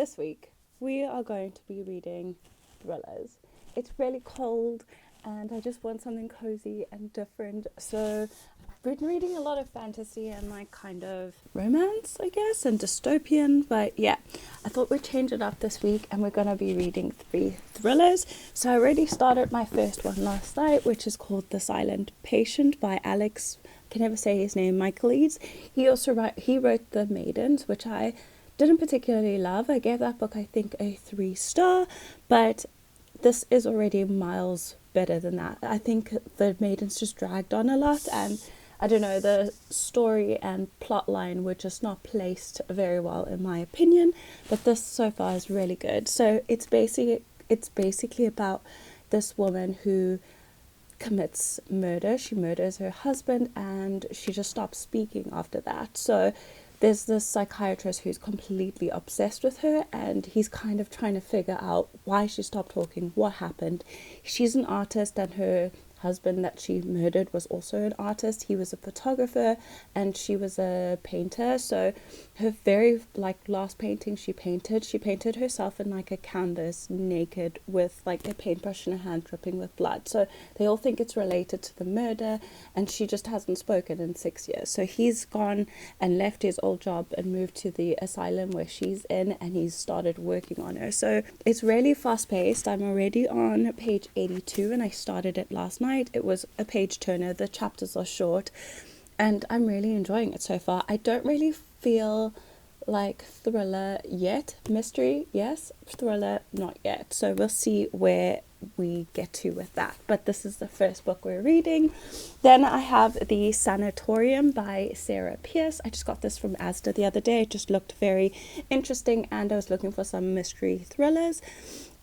This week we are going to be reading thrillers. It's really cold and I just want something cozy and different. So I've been reading a lot of fantasy and like kind of romance, I guess, and dystopian. But yeah, I thought we'd change it up this week and we're going to be reading 3 thrillers. So I already started my first one last night, which is called The Silent Patient by Alex, I can never say his name, Michaelis. He wrote The Maidens, which I didn't particularly love. I gave that book, I think, a 3-star, but this is already miles better than that. I think The Maidens just dragged on a lot, and I don't know, the story and plot line were just not placed very well in my opinion, but this so far is really good. So it's basically about this woman who commits murder. She murders her husband and she just stops speaking after that. So there's this psychiatrist who's completely obsessed with her, and he's kind of trying to figure out why she stopped talking, what happened. She's an artist, and her husband that she murdered was also an artist. He was a photographer and she was a painter. So her very last painting she painted herself in like a canvas naked with like a paintbrush in her hand dripping with blood. So they all think it's related to the murder, and she just hasn't spoken in 6 years. So he's gone and left his old job and moved to the asylum where she's in, and he's started working on her. So it's really fast paced. I'm already on page 82 and I started it last night. It was a page turner. The chapters are short and I'm really enjoying it so far. I don't really feel like thriller yet. Mystery, yes. Thriller, not yet. So we'll see where we get to with that. But this is the first book we're reading. Then I have The Sanatorium by Sarah Pierce. I just got this from Asda the other day. It just looked very interesting and I was looking for some mystery thrillers.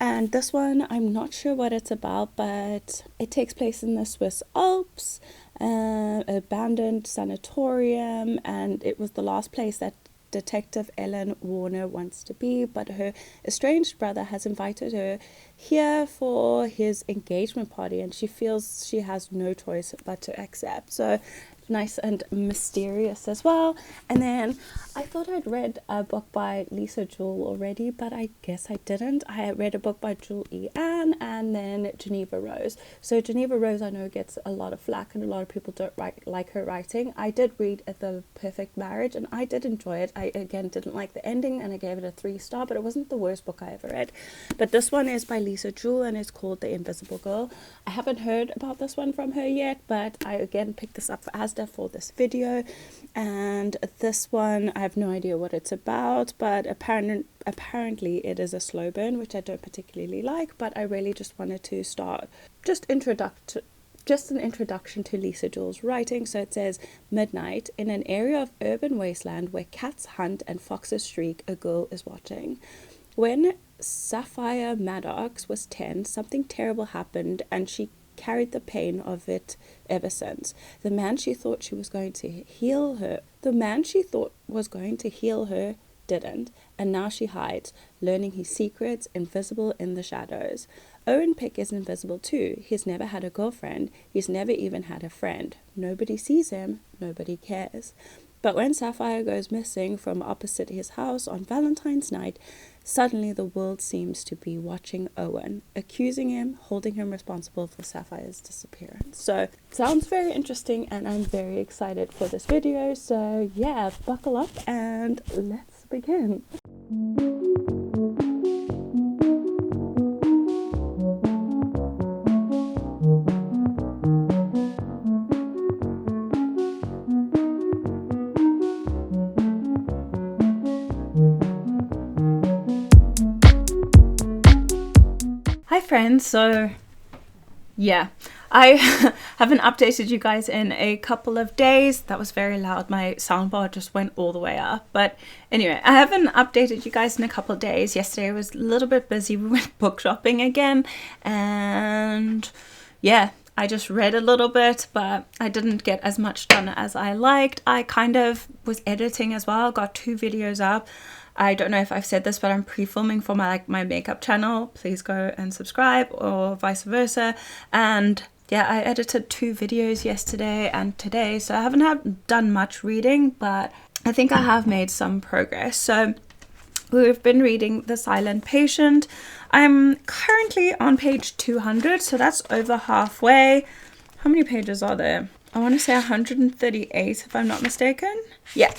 And this one, I'm not sure what it's about, but it takes place in the Swiss Alps, abandoned sanatorium, and it was the last place that Detective Ellen Warner wants to be, but her estranged brother has invited her here for his engagement party, and she feels she has no choice but to accept. So nice and mysterious as well. And then I thought I'd read a book by Lisa Jewell already, but I guess I didn't. I had read a book by Jewel E. Ann and then Geneva Rose. So Geneva Rose I know gets a lot of flack and a lot of people don't like her writing. I did read The Perfect Marriage and I did enjoy it. I again didn't like the ending and I gave it a 3-star, but it wasn't the worst book I ever read. But this one is by Lisa Jewell and it's called The Invisible Girl. I haven't heard about this one from her yet, but I again picked this up for Asda for this video, and this one I have no idea what it's about, but apparently it is a slow burn, which I don't particularly like, but I really just wanted to start just an introduction to Lisa Jewell's writing. So it says, midnight, in an area of urban wasteland where cats hunt and foxes shriek, a girl is watching. When Sapphire Maddox was 10, something terrible happened and she carried the pain of it ever since. The man she thought was going to heal her didn't, and now she hides, learning his secrets, invisible in the shadows. Owen Pick is invisible too. He's never had a girlfriend. He's never even had a friend. Nobody sees him. Nobody cares. But when Sapphire goes missing from opposite his house on Valentine's night, suddenly the world seems to be watching Owen, accusing him, holding him responsible for Sapphire's disappearance. So, sounds very interesting and I'm very excited for this video. So yeah, buckle up and let's begin. Hi friends, so yeah, I haven't updated you guys in a couple of days. That was very loud, my soundbar just went all the way up. But anyway, I haven't updated you guys in a couple of days. Yesterday I was a little bit busy, we went book shopping again, and yeah, I just read a little bit, but I didn't get as much done as I liked. I kind of was editing as well, got 2 videos up. I don't know if I've said this, but I'm pre-filming for my makeup channel. Please go and subscribe, or vice versa. And yeah, I edited 2 videos yesterday and today, so I haven't done much reading, but I think I have made some progress. So We've been reading The Silent Patient. I'm currently on page 200, so that's over halfway. How many pages are there? I want to say 138 if I'm not mistaken. Yeah.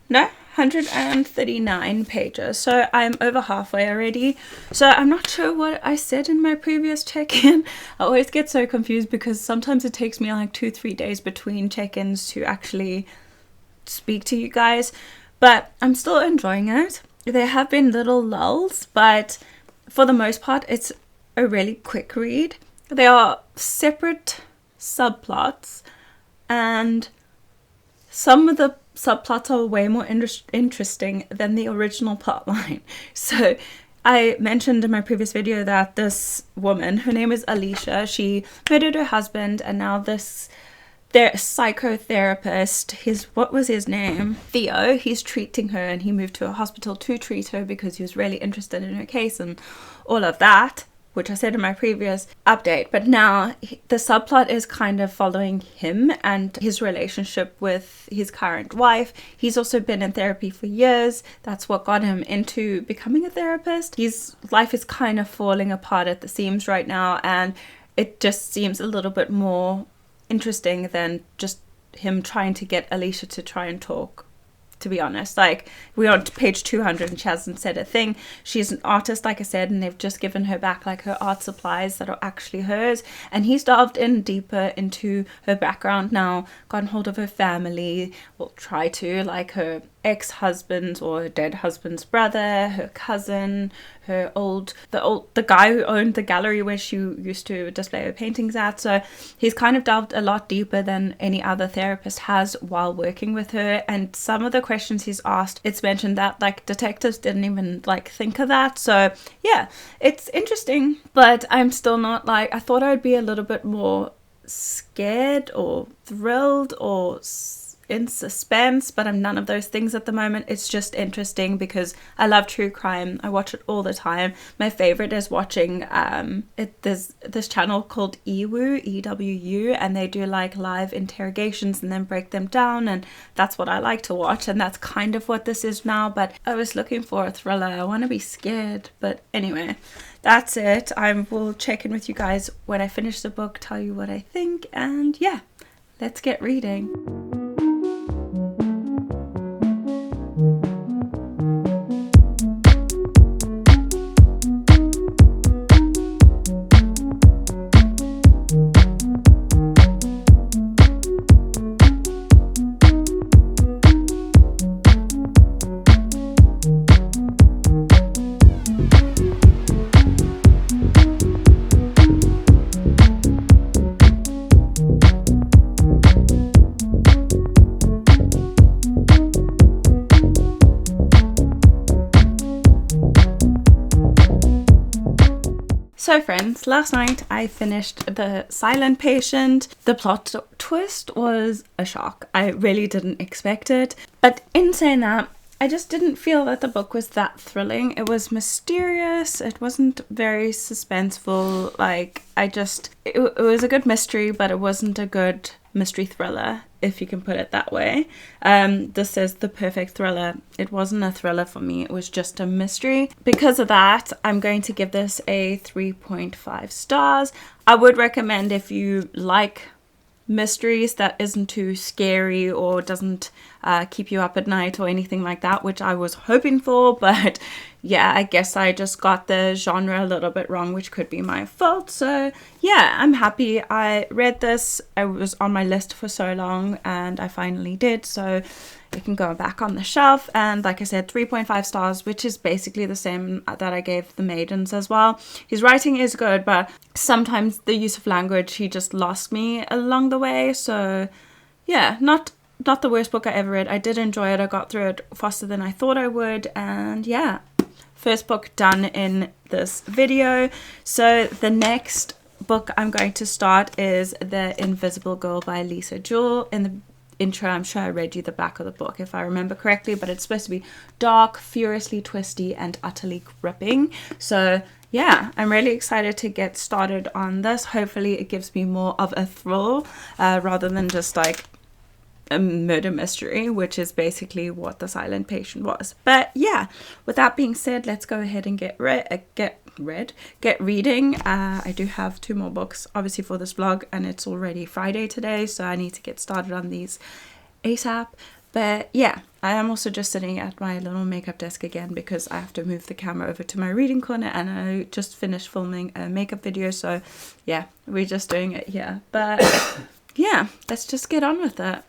No, 139 pages. So I'm over halfway already. So I'm not sure what I said in my previous check-in. I always get so confused because sometimes it takes me like 2-3 days between check-ins to actually speak to you guys. But I'm still enjoying it. There have been little lulls, but for the most part, it's a really quick read. There are separate subplots, and some of the subplots are way more interesting than the original plotline. So I mentioned in my previous video that this woman, her name is Alicia, she murdered her husband, and now their psychotherapist, what was his name? Theo, he's treating her, and he moved to a hospital to treat her because he was really interested in her case and all of that, which I said in my previous update. But now the subplot is kind of following him and his relationship with his current wife. He's also been in therapy for years. That's what got him into becoming a therapist. His life is kind of falling apart at the seams right now, and it just seems a little bit more interesting than just him trying to get Alicia to try and talk, to be honest. Like, we're on page 200 and she hasn't said a thing. She's an artist, like I said, and they've just given her back like her art supplies that are actually hers, and he's delved in deeper into her background now, gotten hold of her family, will try to, like her ex-husband or her dead husband's brother, her cousin, the guy who owned the gallery where she used to display her paintings at. So he's kind of delved a lot deeper than any other therapist has while working with her, and some of the questions he's asked, it's mentioned that like detectives didn't even like think of that. So yeah, it's interesting, but I'm still not like, I thought I would be a little bit more scared or thrilled or in suspense, but I'm none of those things at the moment. It's just interesting because I love true crime. I watch it all the time. My favorite is watching there's this channel called EWU, and they do like live interrogations and then break them down, and that's what I like to watch, and that's kind of what this is now. But I was looking for a thriller. I want to be scared, but anyway, that's it. I will check in with you guys when I finish the book, tell you what I think, and yeah, let's get reading. So friends, last night I finished The Silent Patient. The plot twist was a shock. I really didn't expect it. But in saying that, I just didn't feel that the book was that thrilling. It was mysterious. It wasn't very suspenseful. Like, it was a good mystery, but it wasn't a good mystery thriller, if you can put it that way. This is the perfect thriller. It wasn't a thriller for me. It was just a mystery. Because of that, I'm going to give this a 3.5 stars. I would recommend, if you like mysteries that isn't too scary or doesn't keep you up at night or anything like that, which I was hoping for, but yeah, I guess I just got the genre a little bit wrong, which could be my fault. So yeah, I'm happy I read this. It was on my list for so long and I finally did, so it can go back on the shelf. And like I said, 3.5 stars, which is basically the same that I gave The Maidens as well. His writing is good, but sometimes the use of language, he just lost me along the way. So yeah, not the worst book I ever read. I did enjoy it. I got through it faster than I thought I would, and yeah, first book done in this video. So the next book I'm going to start is The Invisible Girl by Lisa Jewell. In the intro, I'm sure I read you the back of the book if I remember correctly, but it's supposed to be dark, furiously twisty, and utterly gripping. So yeah, I'm really excited to get started on this. Hopefully it gives me more of a thrill rather than just like a murder mystery, which is basically what The Silent Patient was. But yeah, with that being said, let's go ahead and get reading. I do have 2 more books obviously for this vlog, and it's already Friday today, so I need to get started on these ASAP. But yeah, I am also just sitting at my little makeup desk again because I have to move the camera over to my reading corner, and I just finished filming a makeup video, so yeah, we're just doing it here. But yeah, let's just get on with it.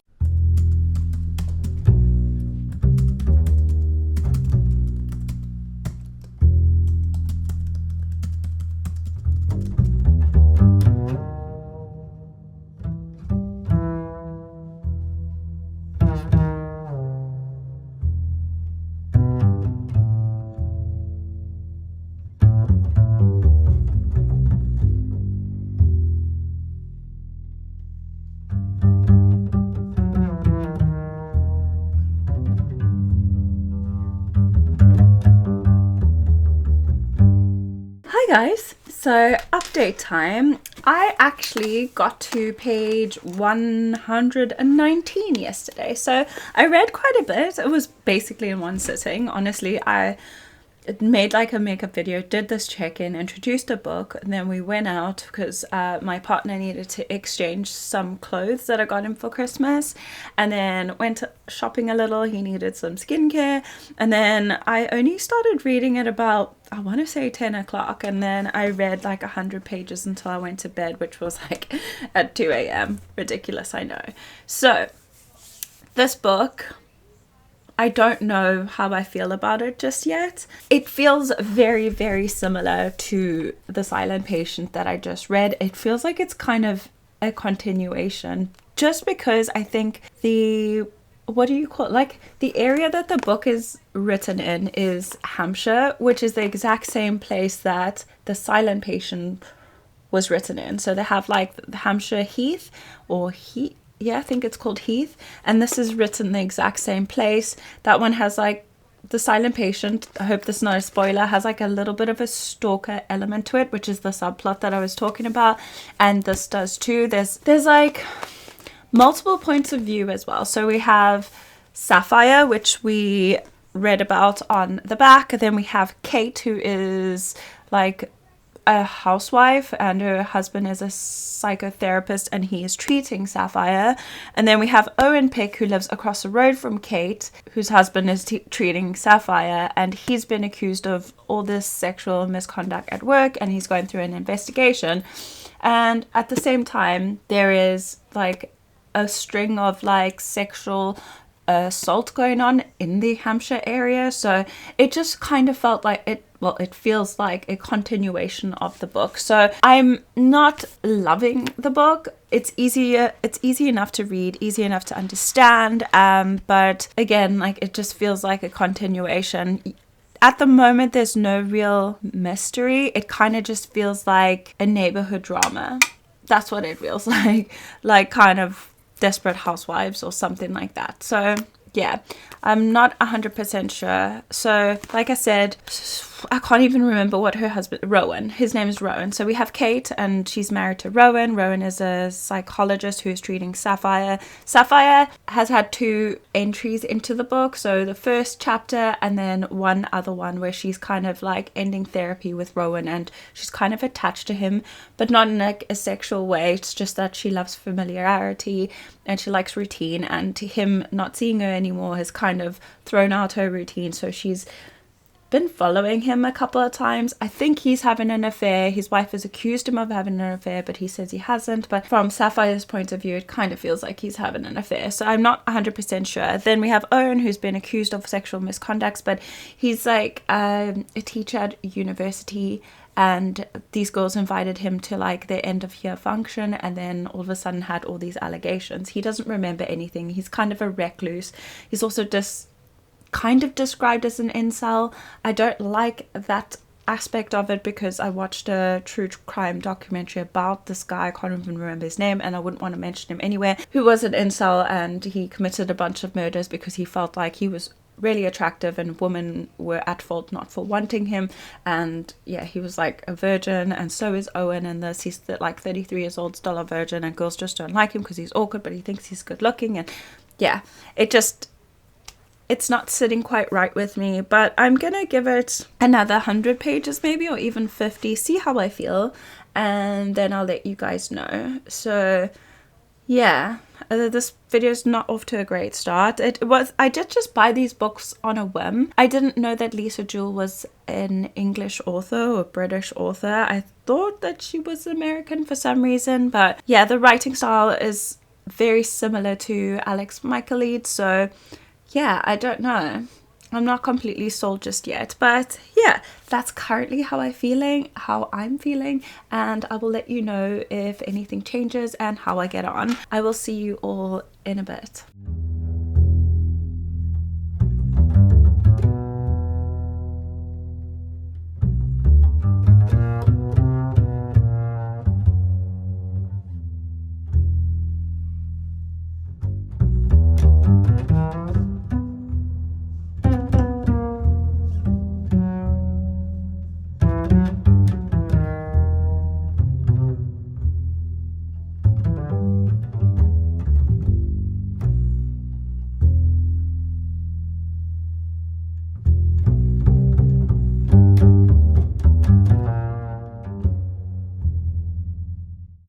Guys, so update time. I actually got to page 119 yesterday, so I read quite a bit. It was basically in one sitting. Honestly, I made like a makeup video, did this check-in, introduced a book, and then we went out because my partner needed to exchange some clothes that I got him for Christmas, and then went shopping a little. He needed some skincare, and then I only started reading at about, I want to say 10 o'clock, and then I read like 100 pages until I went to bed, which was like at 2 a.m. Ridiculous, I know. So this book, I don't know how I feel about it just yet. It feels very, very similar to The Silent Patient that I just read. It feels like it's kind of a continuation, just because I think the, what do you call it? Like the area that the book is written in is Hampshire, which is the exact same place that The Silent Patient was written in. So they have like the Hampshire Heath, or Heath. Yeah, I think it's called Heath, and this is written the exact same place. That one has like The Silent Patient, I hope this is not a spoiler, has like a little bit of a stalker element to it, which is the subplot that I was talking about, and this does too. There's like multiple points of view as well. So we have Sapphire, which we read about on the back, and then we have Kate, who is like a housewife, and her husband is a psychotherapist, and he is treating Sapphire. And then we have Owen Pick, who lives across the road from Kate, whose husband is treating Sapphire, and he's been accused of all this sexual misconduct at work, and he's going through an investigation. And at the same time, there is like a string of like sexual assault going on in the Hampshire area, so it just kind of felt like it feels like a continuation of the book. So I'm not loving the book. It's easy enough to read, easy enough to understand, but again, like it just feels like a continuation. At the moment, there's no real mystery. It kind of just feels like a neighborhood drama. That's what it feels like kind of Desperate Housewives or something like that. So yeah, I'm not 100% sure. So like I said, I can't even remember what her husband, Rowan, his name is Rowan. So we have Kate, and she's married to Rowan. Rowan is a psychologist who's treating Sapphire. Sapphire has had 2 entries into the book. So the first chapter, and then one other one where she's kind of like ending therapy with Rowan, and she's kind of attached to him, but not in like a sexual way. It's just that she loves familiarity and she likes routine, and him not seeing her anymore has kind of thrown out her routine. So she's been following him a couple of times. I think he's having an affair. His wife has accused him of having an affair, but he says he hasn't. But from Sapphire's point of view, it kind of feels like he's having an affair. So I'm not 100% sure. Then we have Owen, who's been accused of sexual misconduct, but he's like a teacher at university, and these girls invited him to like their end of year function, and then all of a sudden had all these allegations. He doesn't remember anything. He's kind of a recluse. He's also just kind of described as an incel. I don't like that aspect of it because I watched a true crime documentary about this guy, I can't even remember his name, and I wouldn't want to mention him anywhere, who was an incel, and he committed a bunch of murders because he felt like he was really attractive and women were at fault not for wanting him. And yeah, he was like a virgin, and so is Owen in this. He's like 33 years old, still a virgin, and girls just don't like him because he's awkward, but he thinks he's good looking. And yeah, it's not sitting quite right with me, but I'm gonna give it another 100 pages maybe, or even 50, see how I feel, and then I'll let you guys know. So yeah, this video is not off to a great start. I did just buy these books on a whim. I didn't know that Lisa Jewell was an English author or British author. I thought that she was American for some reason, but yeah, the writing style is very similar to Alex Michael, so yeah, I don't know. I'm not completely sold just yet, but yeah, that's currently how I'm feeling, and I will let you know if anything changes and how I get on. I will see you all in a bit.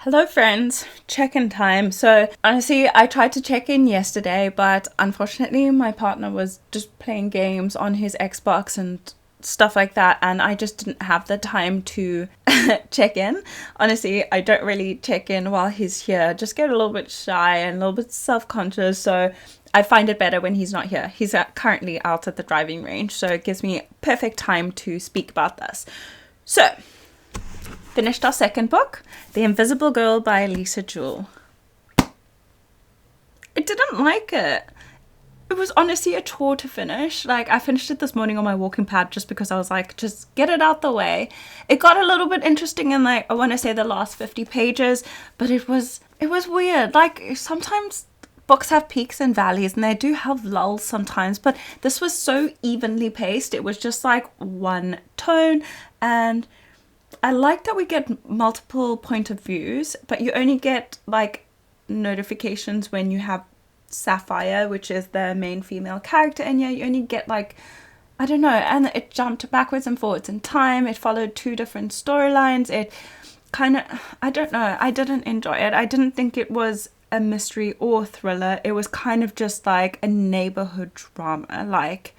Hello friends, check-in time. So honestly, I tried to check in yesterday, but unfortunately my partner was just playing games on his Xbox and stuff like that, and I just didn't have the time to check in. Honestly, I don't really check in while he's here. I just get a little bit shy and a little bit self-conscious, so I find it better when he's not here. He's currently out at the driving range, so it gives me perfect time to speak about this. So finished our second book, The Invisible Girl by Lisa Jewell. I didn't like it. It was honestly a chore to finish. Like, I finished it this morning on my walking pad just because I was like, just get it out the way. It got a little bit interesting in, like, I want to say the last 50 pages, but it was weird. Like, sometimes books have peaks and valleys, and they do have lulls sometimes, but this was so evenly paced. It was just like one tone, and I like that we get multiple point of views, but you only get like notifications when you have Sapphire, which is the main female character, and yeah, you only get like, I don't know, and it jumped backwards and forwards in time. It followed two different storylines. It kind of, I don't know, I didn't enjoy it. I didn't think it was a mystery or thriller. It was kind of just like a neighborhood drama, like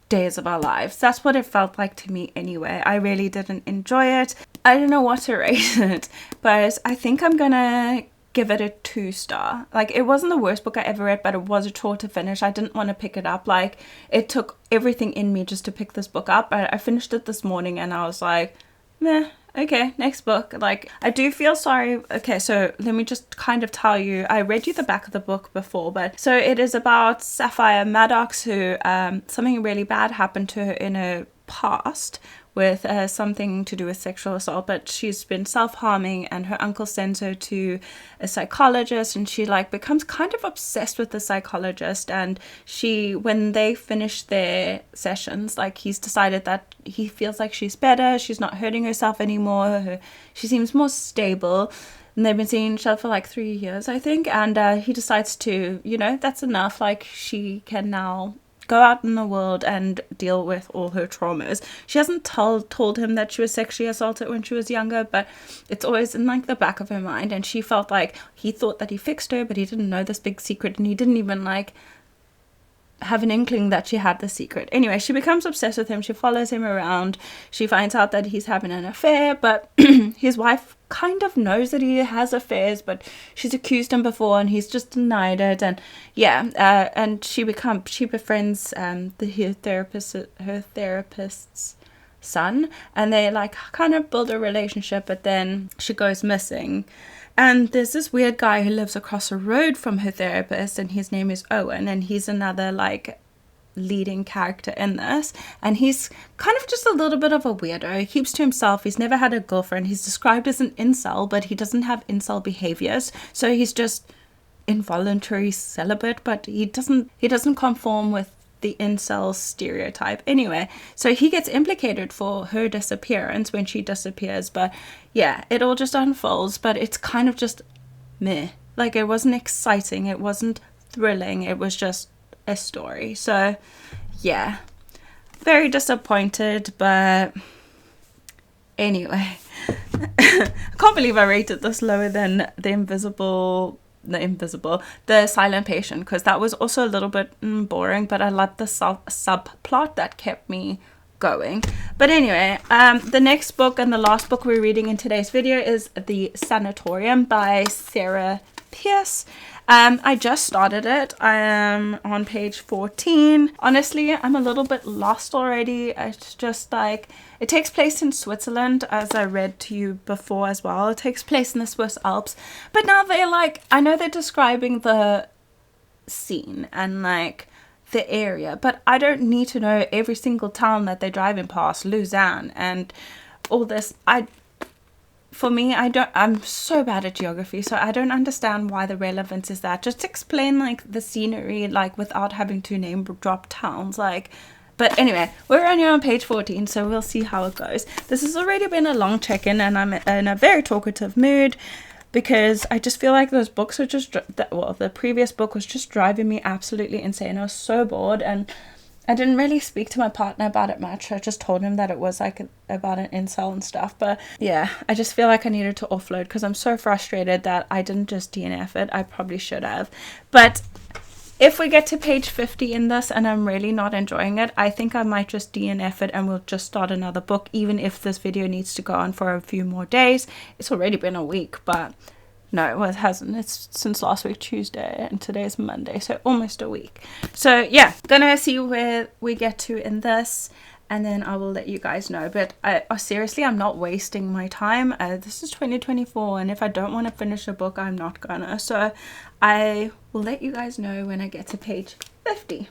Days of Our Lives. That's what it felt like to me anyway. I really didn't enjoy it. I don't know what to rate it, but I think I'm gonna give it a 2-star. Like, it wasn't the worst book I ever read, but it was a chore to finish. I didn't want to pick it up. Like, it took everything in me just to pick this book up. I finished it this morning and I was like, meh, okay, next book. Like, I do feel sorry. Okay, so let me just kind of tell you, I read you the back of the book before, but so it is about Sapphire Maddox, who something really bad happened to her in her past with something to do with sexual assault, but she's been self-harming, and her uncle sends her to a psychologist, and she like becomes kind of obsessed with the psychologist. And when they finish their sessions, like, he's decided that he feels like she's better, she's not hurting herself anymore, she seems more stable, and they've been seeing each other for like 3 years, I think, and he decides to, that's enough, like, she can now go out in the world and deal with all her traumas. She hasn't told him that she was sexually assaulted when she was younger, but it's always in like the back of her mind, and she felt like he thought that he fixed her, but he didn't know this big secret, and he didn't even like have an inkling that she had the secret. Anyway, she becomes obsessed with him. She follows him around. She finds out that he's having an affair, but his wife kind of knows that he has affairs, but she's accused him before and he's just denied it. And yeah, and she befriends her therapist's son, and they like kind of build a relationship, but then she goes missing. And there's this weird guy who lives across the road from her therapist, and his name is Owen, and he's another like leading character in this, and he's kind of just a little bit of a weirdo. He keeps to himself. He's never had a girlfriend. He's described as an incel, but he doesn't have incel behaviors, so he's just involuntary celibate, but he doesn't conform with the incel stereotype. Anyway, so he gets implicated for her disappearance when she disappears, but yeah, it all just unfolds, but it's kind of just meh. Like, it wasn't exciting, it wasn't thrilling. It was just a story. So yeah, very disappointed, but anyway. I can't believe I rated this lower than the Silent Patient, because that was also a little bit boring, but I loved the subplot that kept me going. But anyway, the next book and the last book we're reading in today's video is The Sanatorium by Sarah Pierce. I just started it. I am on page 14. Honestly, I'm a little bit lost already. It's just like, it takes place in Switzerland, as I read to you before as well. It takes place in the Swiss Alps. But now they're like, I know they're describing the scene and like the area, but I don't need to know every single town that they're driving past, Lausanne and all this. I'm so bad at geography, so I don't understand why the relevance is that. Just explain like the scenery, like without having to name drop towns, like. But anyway, we're only on page 14, so we'll see how it goes. This has already been a long check-in, and I'm in a very talkative mood because I just feel like those books are just, the previous book was just driving me absolutely insane. I was so bored, and I didn't really speak to my partner about it much. I just told him that it was like about an incel and stuff. But yeah, I just feel like I needed to offload because I'm so frustrated that I didn't just DNF it. I probably should have. But if we get to page 50 in this and I'm really not enjoying it, I think I might just DNF it and we'll just start another book, even if this video needs to go on for a few more days. It's already been a week, but no, it hasn't. It's since last week Tuesday and today's Monday, so almost a week. So yeah, gonna see where we get to in this, and then I will let you guys know. But seriously, I'm not wasting my time. This is 2024, and if I don't want to finish a book, I'm not gonna. So I will let you guys know when I get to page 50.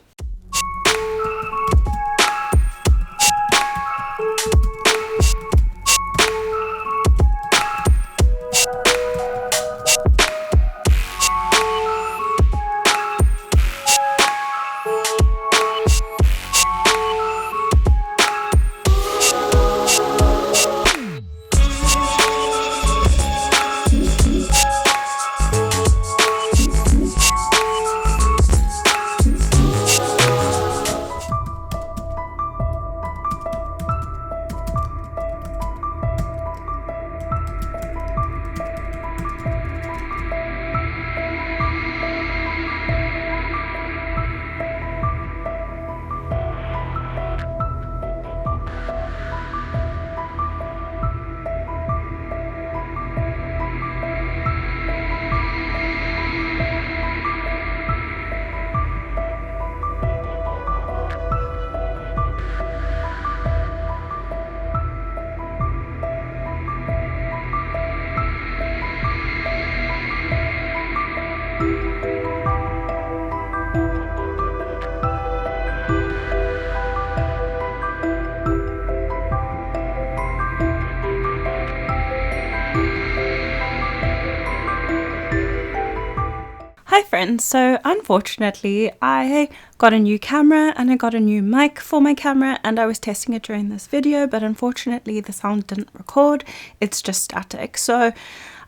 Hi friends, so unfortunately I got a new camera and I got a new mic for my camera and I was testing it during this video, but unfortunately the sound didn't record, it's just static. So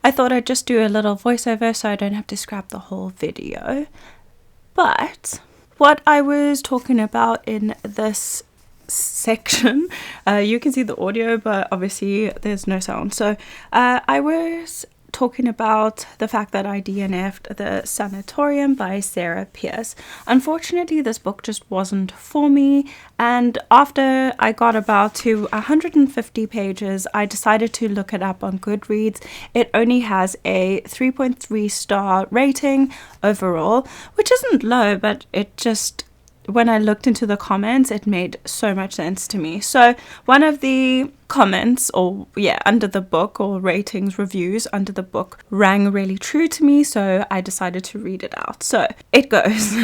I thought I'd just do a little voiceover so I don't have to scrap the whole video. But what I was talking about in this section, you can see the audio but obviously there's no sound. So I was talking about the fact that I DNF'd The Sanatorium by Sarah Pierce. Unfortunately, this book just wasn't for me, and after I got about to 150 pages, I decided to look it up on Goodreads. It only has a 3.3 star rating overall, which isn't low, but it just, when I looked into the comments, it made so much sense to me. So one of the comments, or yeah, under the book, or ratings, reviews under the book rang really true to me, so I decided to read it out. So it goes.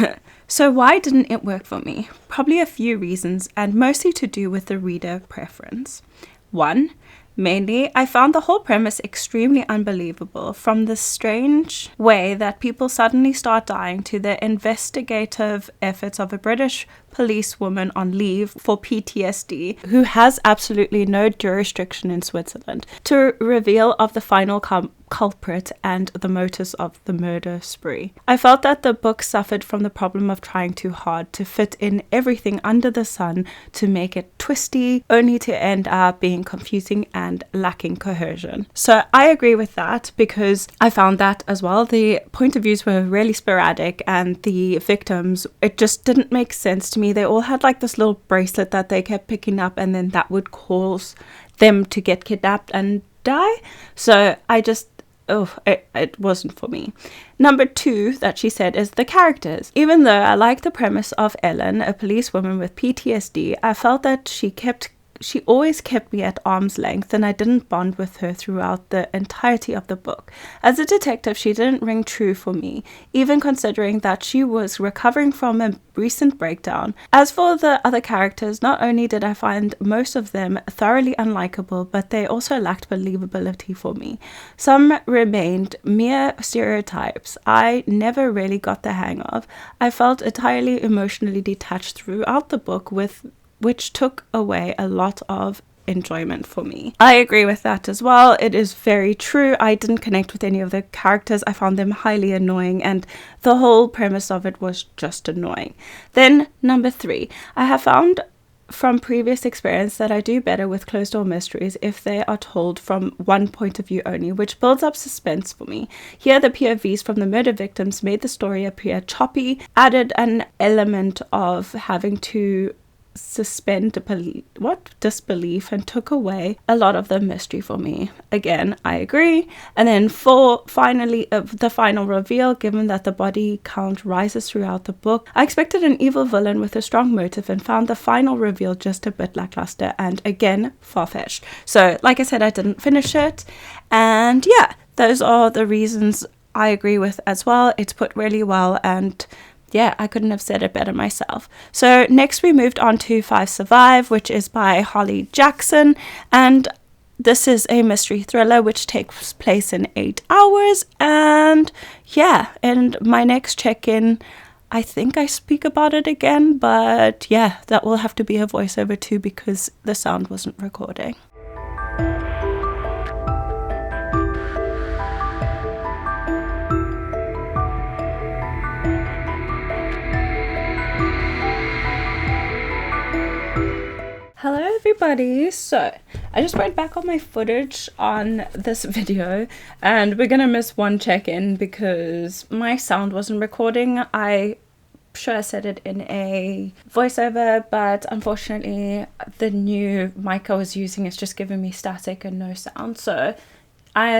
So why didn't it work for me? Probably a few reasons, and mostly to do with the reader preference. 1. Mainly, I found the whole premise extremely unbelievable, from the strange way that people suddenly start dying to the investigative efforts of a British policewoman on leave for PTSD who has absolutely no jurisdiction in Switzerland to reveal of the final culprit and the motives of the murder spree. I felt that the book suffered from the problem of trying too hard to fit in everything under the sun to make it twisty, only to end up being confusing and lacking cohesion. So I agree with that, because I found that as well. The point of views were really sporadic, and the victims, it just didn't make sense to me. They all had like this little bracelet that they kept picking up, and then that would cause them to get kidnapped and die. So I just, it wasn't for me. Number 2 that she said is the characters. Even though I like the premise of Ellen, a policewoman with PTSD, I felt that she always kept me at arm's length, and I didn't bond with her throughout the entirety of the book. As a detective, she didn't ring true for me, even considering that she was recovering from a recent breakdown. As for the other characters, not only did I find most of them thoroughly unlikable, but they also lacked believability for me. Some remained mere stereotypes I never really got the hang of. I felt entirely emotionally detached throughout the book, which took away a lot of enjoyment for me. I agree with that as well. It is very true. I didn't connect with any of the characters. I found them highly annoying, and the whole premise of it was just annoying. Then number 3, I have found from previous experience that I do better with closed door mysteries if they are told from one point of view only, which builds up suspense for me. Here, the POVs from the murder victims made the story appear choppy, added an element of having to suspend disbelief, and took away a lot of the mystery for me. Again, I agree. And then finally, the final reveal, given that the body count rises throughout the book, I expected an evil villain with a strong motive and found the final reveal just a bit lackluster and again far-fetched. So like I said, I didn't finish it, and yeah, those are the reasons I agree with as well. It's put really well, and yeah, I couldn't have said it better myself. So next we moved on to 5 Survive, which is by Holly Jackson, and this is a mystery thriller which takes place in 8 hours, and yeah, and my next check-in, I think I speak about it again, but yeah, that will have to be a voiceover too, because the sound wasn't recording. Hello everybody, so I just went back on my footage on this video, and we're gonna miss one check-in because my sound wasn't recording. I sure I said it in a voiceover, but unfortunately the new mic I was using is just giving me static and no sound, so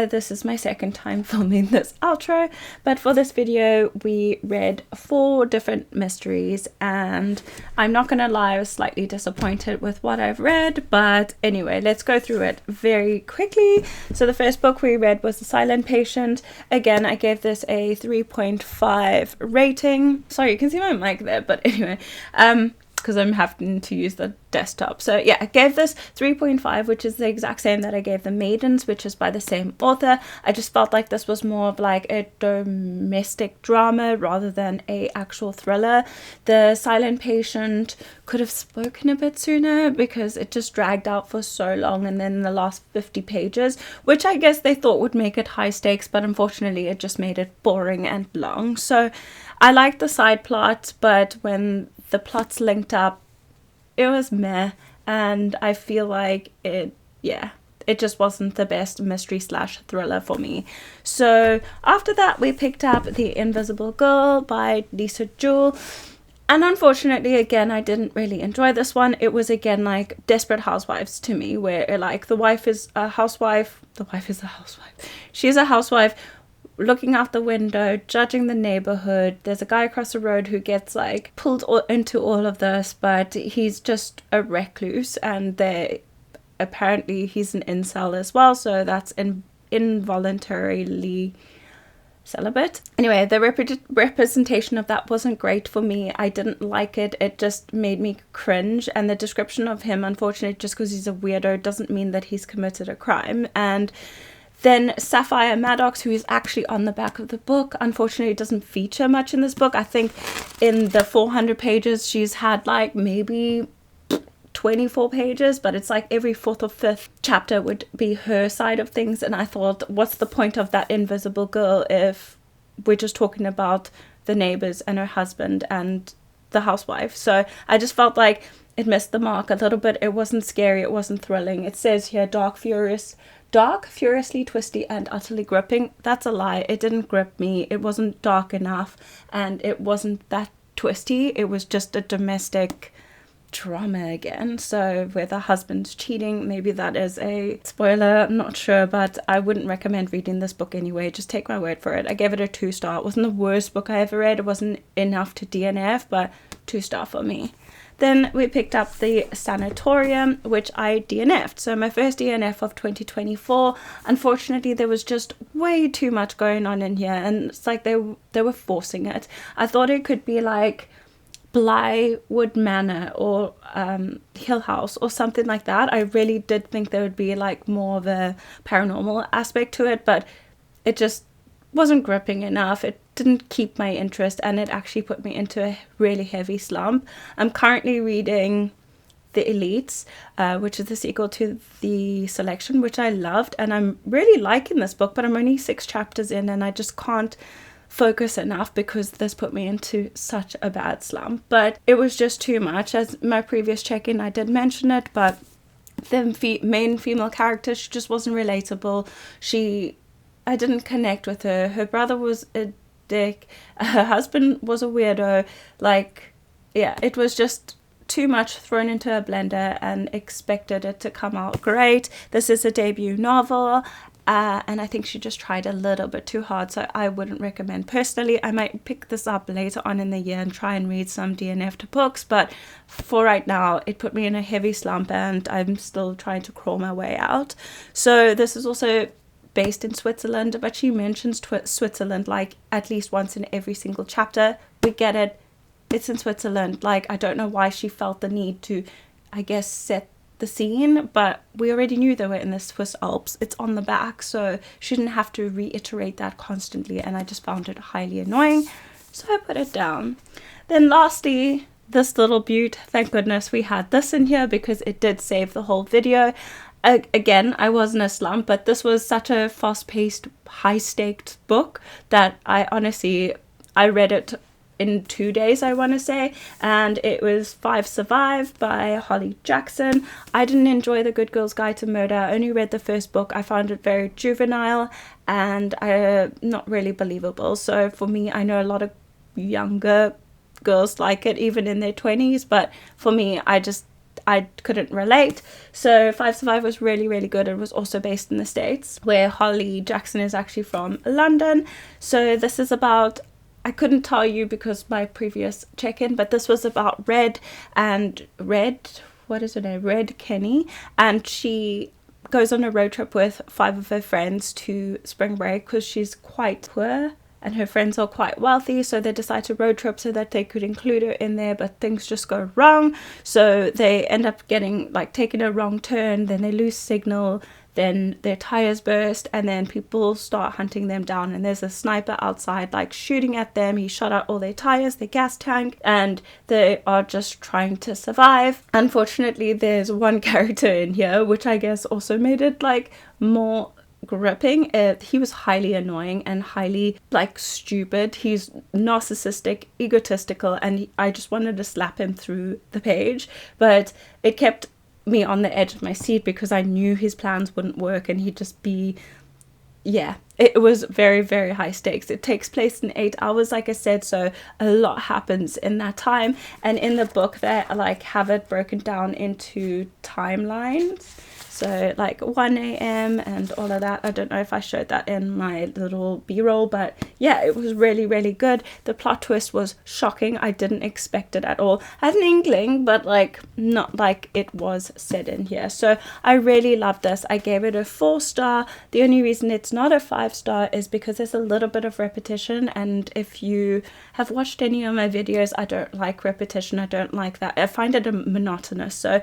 this is my second time filming this outro. But for this video we read 4 different mysteries, and I'm not gonna lie, I was slightly disappointed with what I've read, but anyway, let's go through it very quickly. So the first book we read was The Silent Patient. Again, I gave this a 3.5 rating. Sorry, you can see my mic there, but anyway, because I'm having to use the desktop. So yeah, I gave this 3.5, which is the exact same that I gave The Maidens, which is by the same author. I just felt like this was more of like a domestic drama rather than a actual thriller. The Silent Patient could have spoken a bit sooner because it just dragged out for so long, and then the last 50 pages, which I guess they thought would make it high stakes, but unfortunately it just made it boring and long. So I liked the side plot, but when the plots linked up, it was meh, and I feel like it just wasn't the best mystery / thriller for me. So after that we picked up The Invisible Girl by Lisa Jewell, and unfortunately again I didn't really enjoy this one. It was again like Desperate Housewives to me, where like the wife is a housewife, she's a housewife looking out the window, judging the neighborhood. There's a guy across the road who gets like pulled into all of this, but he's just a recluse, and apparently he's an incel as well, so that's involuntarily celibate. Anyway, the representation of that wasn't great for me. I didn't like it. It just made me cringe, and the description of him, unfortunately, just because he's a weirdo doesn't mean that he's committed a crime. And then Sapphire Maddox, who is actually on the back of the book, unfortunately doesn't feature much in this book. I think in the 400 pages, she's had like maybe 24 pages, but it's like every fourth or fifth chapter would be her side of things. And I thought, what's the point of that invisible girl if we're just talking about the neighbors and her husband and the housewife? So I just felt like it missed the mark a little bit. It wasn't scary, it wasn't thrilling. It says here dark, furiously twisty and utterly gripping. That's a lie. It didn't grip me. It wasn't dark enough, and it wasn't that twisty. It was just a domestic drama again. So where the husband's cheating, maybe that is a spoiler, I'm not sure, but I wouldn't recommend reading this book anyway. Just take my word for it. I gave it a 2-star. It wasn't the worst book I ever read. It wasn't enough to DNF, but 2-star for me. Then we picked up the Sanatorium, which I DNF'd. So my first DNF of 2024. Unfortunately, there was just way too much going on in here, and it's like they were forcing it. I thought it could be like Blywood Manor or Hill House or something like that. I really did think there would be like more of a paranormal aspect to it, but it just wasn't gripping enough. It didn't keep my interest, and it actually put me into a really heavy slump. I'm currently reading The Elites, which is the sequel to The Selection, which I loved, and I'm really liking this book, but I'm only 6 chapters in and I just can't focus enough because this put me into such a bad slump. But it was just too much. As my previous check-in, I did mention it, but the main female character, she just wasn't relatable. I didn't connect with her. Her brother was a dick. Her husband was a weirdo. Like, yeah, it was just too much thrown into a blender and expected it to come out great. This is a debut novel. And I think she just tried a little bit too hard, so I wouldn't recommend. Personally, I might pick this up later on in the year and try and read some DNF books, but for right now, it put me in a heavy slump and I'm still trying to crawl my way out. So this is also based in Switzerland, but she mentions Switzerland like at least once in every single chapter. We get it. It's in Switzerland. Like, I don't know why she felt the need to, I guess, set the scene, but we already knew they were in the Swiss Alps. It's on the back, so she didn't have to reiterate that constantly, and I just found it highly annoying, so I put it down. Then lastly, this little beaut. Thank goodness we had this in here because it did save the whole video. Again, I was in a slump, but this was such a fast-paced, high-staked book that I read it in 2 days, I want to say, and it was 5 Survive by Holly Jackson. I didn't enjoy The Good Girl's Guide to Murder. I only read the first book. I found it very juvenile and not really believable. So for me, I know a lot of younger girls like it, even in their 20s, but for me, I couldn't relate. So 5 Survive was really, really good. It was also based in the States, where Holly Jackson is actually from London. So this is about, I couldn't tell you because my previous check-in, but this was about Red Kenny, and she goes on a road trip with 5 of her friends to spring break because she's quite poor and her friends are quite wealthy, so they decide to road trip so that they could include her in there, but things just go wrong. So they end up taking a wrong turn, then they lose signal, then their tires burst, and then people start hunting them down, and there's a sniper outside shooting at them. He shot out all their tires, their gas tank, and they are just trying to survive. Unfortunately, there's one character in here which I guess also made it more gripping. He was highly annoying and highly stupid. He's narcissistic, egotistical, and I just wanted to slap him through the page, but it kept me on the edge of my seat because I knew his plans wouldn't work and he'd just be, it was very, very high stakes. It takes place in 8 hours, like I said, so a lot happens in that time. And in the book they have it broken down into timelines, so 1 a.m. and all of that. I don't know if I showed that in my little b-roll, but yeah, it was really, really good. The plot twist was shocking. I didn't expect it at all. I had an inkling, but not like it was said in here. So I really loved this. I gave it a 4-star. The only reason it's not a 5-star is because there's a little bit of repetition, and if you have watched any of my videos, I don't like repetition. I don't like that. I find it monotonous. So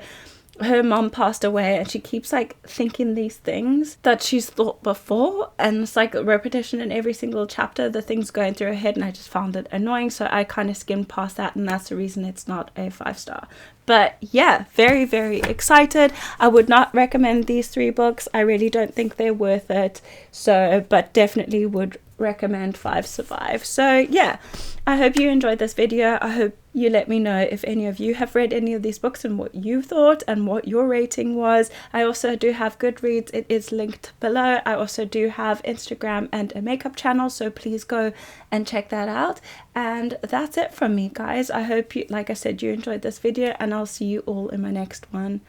her mom passed away, and she keeps like thinking these things that she's thought before, and it's like a repetition in every single chapter, the things going through her head, and I just found it annoying, so I kind of skimmed past that, and that's the reason it's not a 5-star. But yeah, very, very excited. I would not recommend these 3 books. I really don't think they're worth it. So, but definitely would recommend 5 Survive. So yeah, I hope you enjoyed this video. I hope you let me know if any of you have read any of these books and what you thought and what your rating was. I also do have Goodreads. It is linked below. I also do have Instagram and a makeup channel, so please go and check that out. And that's it from me, guys. I hope you, like I said, you enjoyed this video, and I'll see you all in my next one.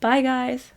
Bye, guys.